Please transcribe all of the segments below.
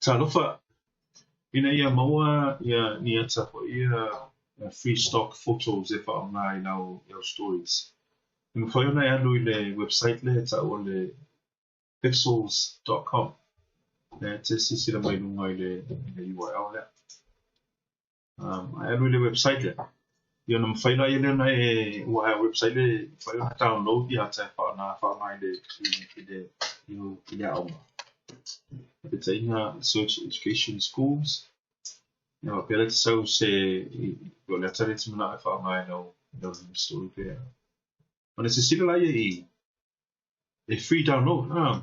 Talofa ina ia maua ia ni ata po ia free stock photos e wha mai nau stories. Ina whai ona e alu i le website le ta o le pexels.com. Te sisira mai lunga i le URL le. Ai alu i le website le. Ia na mwhai na ia na e ua website le whai ona download i ata e wha mai le auma. It's a search education schools. Now, pela te sau se o le atare te mana e wha mai no story there. Ona se sila lai e free download.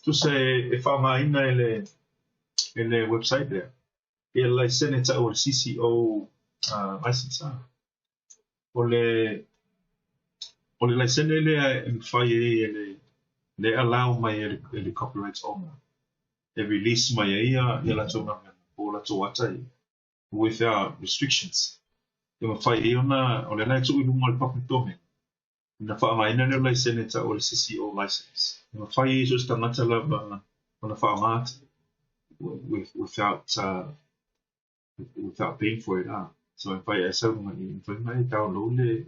Tu se e wha mai ina e le website there. E lai sene ta o le CCO license. O le lai sene le e mwhai le allow mai e le copyright owner. E release mai e ia la tonga o la toata without restrictions. E mawhai e ona o le lai tu ilunga le public domain. Na wha mai na le lai sene ta o le CCO license. E mawhai e just tangata la ona wha maat without paying for it. So e whai e sau mai download le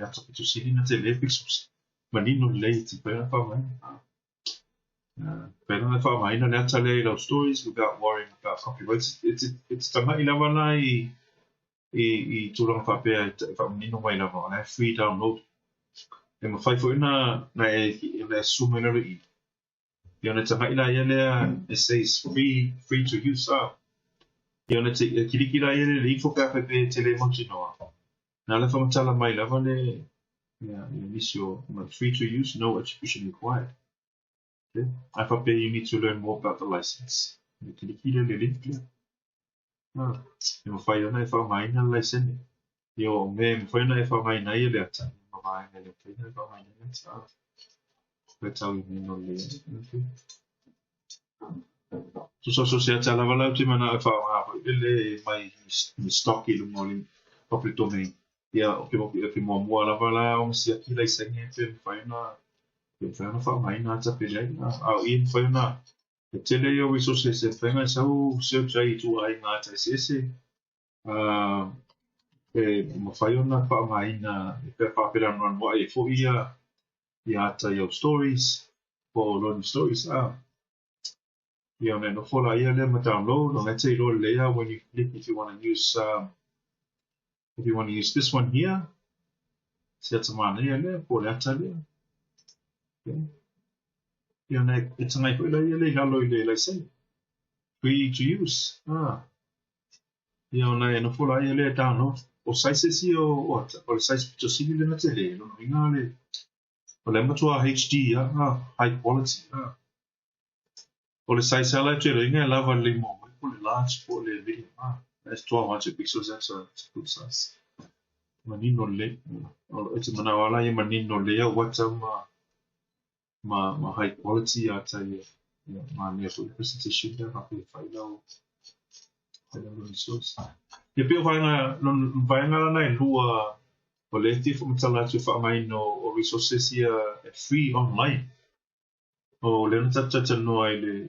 atoki tu sili na te le Pexels. Manino le te pēna wha mai. Pēna na wha mai na le ata le lau stories without worrying about copyrights. It's tanga i lawa la i tūranga whapea wha manino mai lawa. Na free download. E mawhai fo ina na e sume na rei. I ona tanga i la ia lea it says free to use. I ona te kiriki la ia le info ka whape te le monti noa. Na le whamatala mai lawa le free to use, no attribution required. Okay. I thought you need to learn more about the license. You can key the link there. You find out if I'm mine a license. You may find out if I'm mine a letter. That's how you know the. So se ata lava lau te mana e wha mai stock I lumoli public domain. Ia o ke mua lava la o sia ki lai sengi te whaina wha mai nā ta pere au I whaina e tele o resources e whainga sau search ai tu ai ngā ta sese e ma whaiona wha mai nā e pe whapera noan wa e fo ia ata iau stories for learning stories ia ne no fola ia le ma download on let's say lo le when you click if you want to use this one here, set some on here, pull that tab. Okay. You know, it's a nice way to say free to use. You know, no full I download or sizes here or what, or size to see the material. Or HD, high quality. Or the size I like to love a limo, pull it large for the video. That's 1200 pixels, that's a good size. Manino le, it's a manawala, manino le, what's my high quality, I tell you, my near presentation there, happy if I know resource. If you find a line who are collective from Talachi for mine or resources here free online. Or learn to know the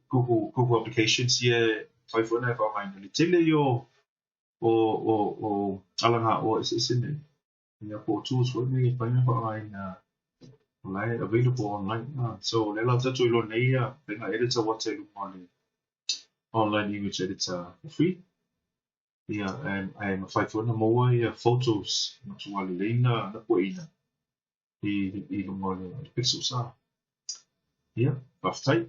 Google applications here. 5.5 for mine le tele yo o alanga o isine ya po tools for me pa na for mine online available online so le la tatu lo nei ya na editor what to online image editor for free and I am 5.1 more photos na tu wale leina na po ina I lo mo le Pexels yeah buff type